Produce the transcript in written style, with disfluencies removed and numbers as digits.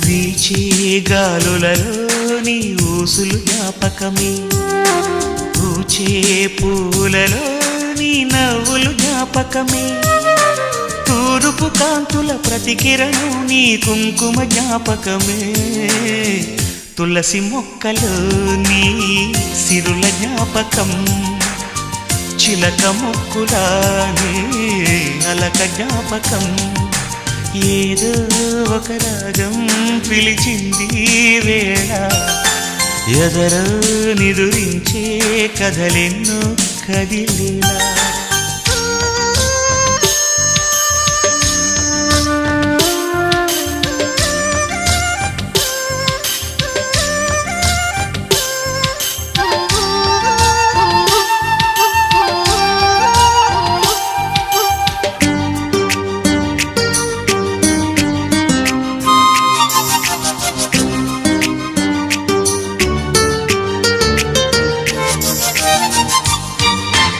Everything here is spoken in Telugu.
వీచే గాలులలో నీ ఊసులు జ్ఞాపకమే, పూచే పూలలో నీ నవ్వులు జ్ఞాపకమే, తూరుపు కాంతుల ప్రతికిరణం నీ కుంకుమ జ్ఞాపకమే, తులసి మొక్కలో నీ సిరుల జ్ఞాపకం, చిలక మొక్కులానే అలక జ్ఞాపకం, ఏదో ఒక రాగం పిలిచింది వేళ, ఎదరో నిదురించే కథలెన్నో కదిలేలా.